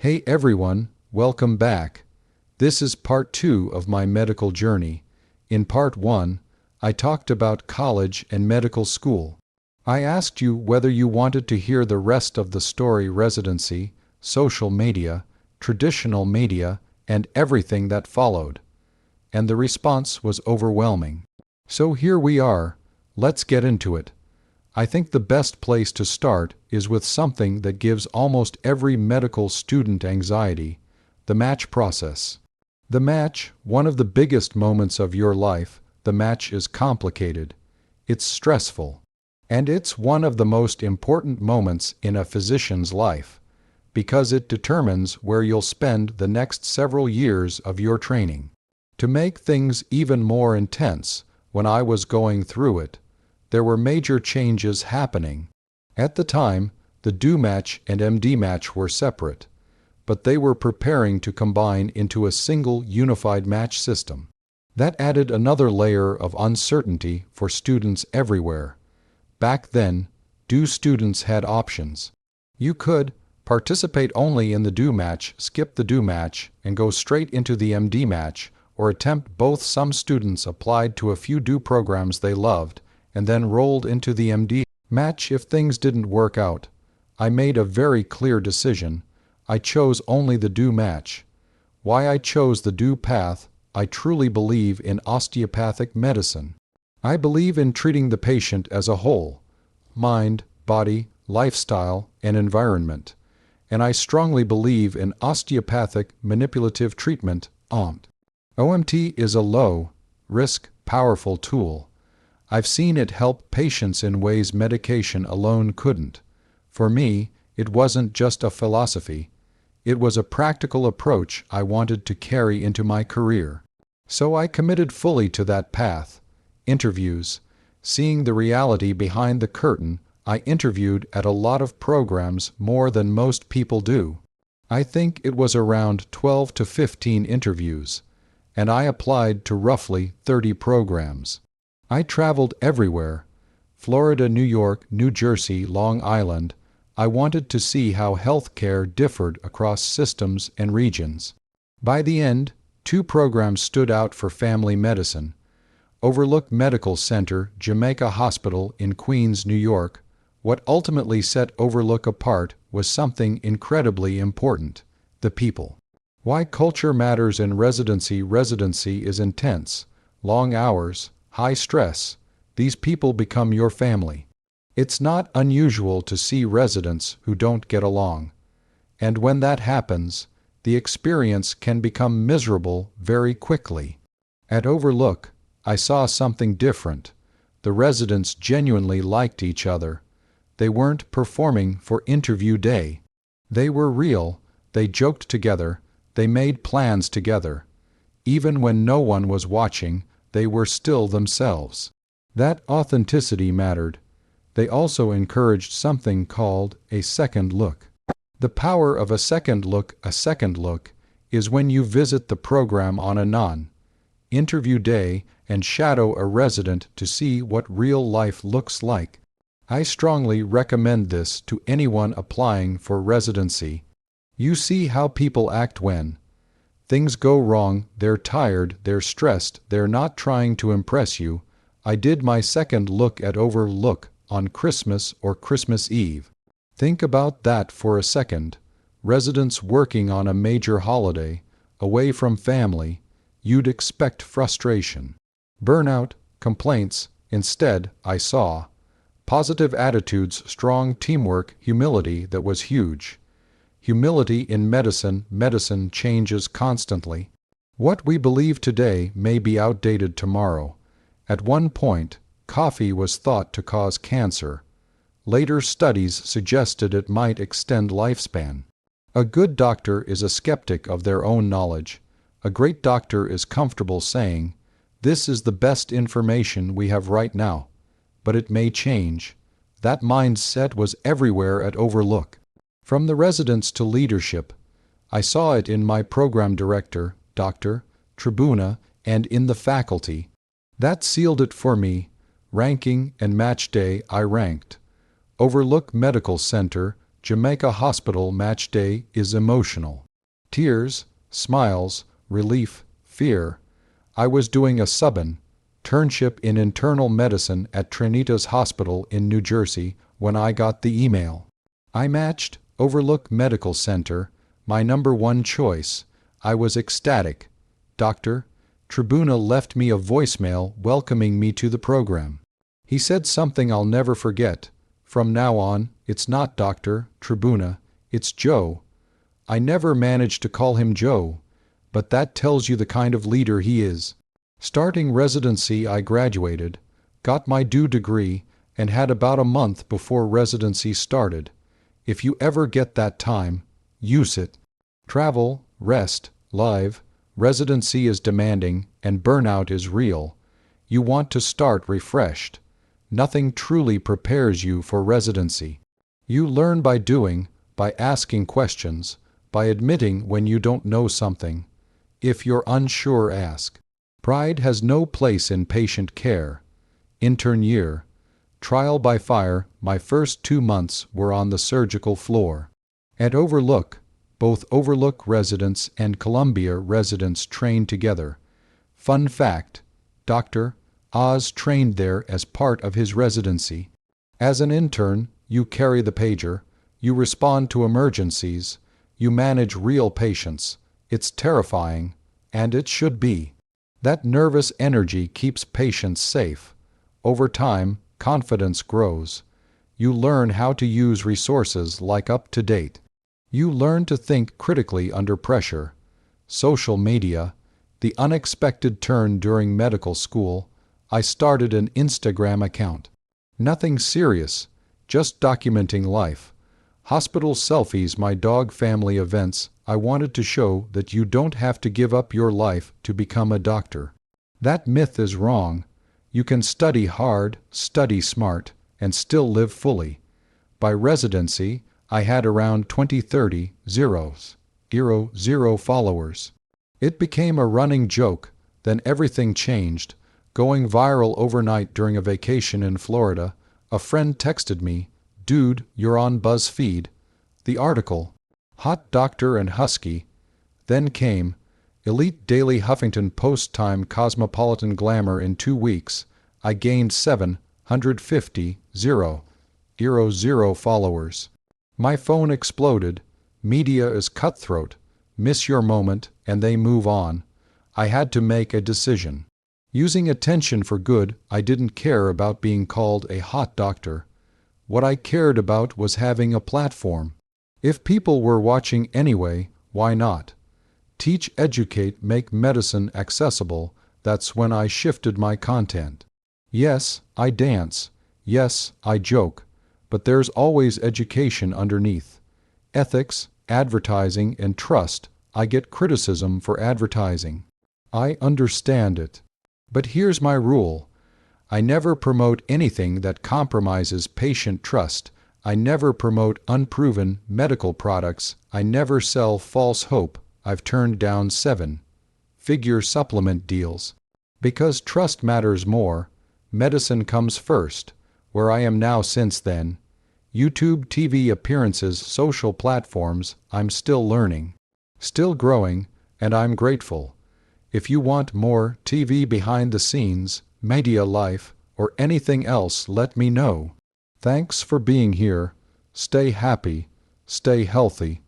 Hey everyone, welcome back. This is part 2 of my medical journey. In part 1, I talked about college and medical school. I asked you whether you wanted to hear the rest of the story: residency, social media, traditional media, and everything that followed. And the response was overwhelming. So here we are. Let's get into it. I think the best place to start is with something that gives almost every medical student anxiety: the match process. The match, one of the biggest moments of your life. The match is complicated. It's stressful. And it's one of the most important moments in a physician's life, because it determines where you'll spend the next several years of your training. To make things even more intense, when I was going through it, there were major changes happening. At the time, the DO match and MD match were separate, but they were preparing to combine into a single unified match system. That added another layer of uncertainty for students everywhere. Back then, DO students had options. You could participate only in the DO match, skip the DO match, and go straight into the MD match, or attempt both. Some students applied to a few DO programs they loved, and then rolled into the MD match if things didn't work out. I made a very clear decision. I chose only the DO match. Why I chose the DO path: I truly believe in osteopathic medicine. I believe in treating the patient as a whole: mind, body, lifestyle, and environment. And I strongly believe in osteopathic manipulative treatment, OMT. OMT is a low-risk, powerful tool. I've seen it help patients in ways medication alone couldn't. For me, it wasn't just a philosophy. It was a practical approach I wanted to carry into my career. So I committed fully to that path. Interviews. Seeing the reality behind the curtain, I interviewed at a lot of programs, more than most people do. I think it was around 12 to 15 interviews, and I applied to roughly 30 programs. I traveled everywhere: Florida, New York, New Jersey, Long Island. I wanted to see how healthcare differed across systems and regions. By the end, 2 programs stood out for family medicine: Overlook Medical Center, Jamaica Hospital in Queens, New York. What ultimately set Overlook apart was something incredibly important: the people. Why culture matters in residency. Residency is intense. Long hours, high stress. These people become your family. It's not unusual to see residents who don't get along. And when that happens, the experience can become miserable very quickly. At Overlook, I saw something different. The residents genuinely liked each other. They weren't performing for interview day. They were real. They joked together. They made plans together. Even when no one was watching, they were still themselves. That authenticity mattered. They also encouraged something called a second look. The power of a second look. A second look is when you visit the program on a non-interview day and shadow a resident to see what real life looks like. I strongly recommend this to anyone applying for residency. You see how people act when things go wrong. They're tired, they're stressed, they're not trying to impress you. I did my second look at Overlook on Christmas or Christmas Eve. Think about that for a second. Residents working on a major holiday, away from family. You'd expect frustration, burnout, complaints. Instead, I saw positive attitudes, strong teamwork, humility. That was huge. Humility in medicine. Medicine changes constantly. What we believe today may be outdated tomorrow. At one point, coffee was thought to cause cancer. Later studies suggested it might extend lifespan. A good doctor is a skeptic of their own knowledge. A great doctor is comfortable saying, "This is the best information we have right now, but it may change." That mindset was everywhere at Overlook. From the residents to leadership. I saw it in my program director, Dr. Tribuna, and in the faculty. That sealed it for me. Ranking and match day. I ranked Overlook Medical Center, Jamaica Hospital match day is emotional. Tears, smiles, relief, fear. I was doing a turnship in internal medicine at Trinitas Hospital in New Jersey when I got the email. I matched Overlook Medical Center, my number one choice. I was ecstatic. Dr. Tribuna left me a voicemail welcoming me to the program. He said something I'll never forget. From now on, it's not Dr. Tribuna, it's Joe. I never managed to call him Joe, but that tells you the kind of leader he is. Starting residency, I graduated, got my due degree, and had about a month before residency started. If you ever get that time, use it. Travel, rest, live. Residency is demanding, and burnout is real. You want to start refreshed. Nothing truly prepares you for residency. You learn by doing, by asking questions, by admitting when you don't know something. If you're unsure, ask. Pride has no place in patient care. Intern year. Trial by fire, my first 2 months were on the surgical floor. At Overlook, both Overlook residents and Columbia residents trained together. Fun fact, Dr. Oz trained there as part of his residency. As an intern, you carry the pager, you respond to emergencies, you manage real patients. It's terrifying, and it should be. That nervous energy keeps patients safe. Over time, confidence grows. You learn how to use resources like UpToDate. You learn to think critically under pressure. Social media, the unexpected turn during medical school. I started an Instagram account. Nothing serious, just documenting life. Hospital selfies, my dog family events. I wanted to show that you don't have to give up your life to become a doctor. That myth is wrong. You can study hard, study smart, and still live fully. By residency, I had around 20-30 zero followers. It became a running joke, then everything changed. Going viral overnight during a vacation in Florida, a friend texted me, "Dude, you're on BuzzFeed." The article, "Hot Doctor and Husky," then came, "Elite Daily Huffington Post Time Cosmopolitan Glamour in 2 weeks. I gained 750 followers." My phone exploded. Media is cutthroat. Miss your moment, and they move on. I had to make a decision. Using attention for good, I didn't care about being called a hot doctor. What I cared about was having a platform. If people were watching anyway, why not? Teach, educate, make medicine accessible. That's when I shifted my content. Yes, I dance. Yes, I joke. But there's always education underneath. Ethics, advertising, and trust. I get criticism for advertising. I understand it. But here's my rule. I never promote anything that compromises patient trust. I never promote unproven medical products. I never sell false hope. I've turned down 7-figure supplement deals. Because trust matters more. Medicine comes first. Where I am now since then. YouTube, TV appearances, social platforms. I'm still learning. Still growing, and I'm grateful. If you want more TV behind the scenes, media life, or anything else, let me know. Thanks for being here. Stay happy. Stay healthy.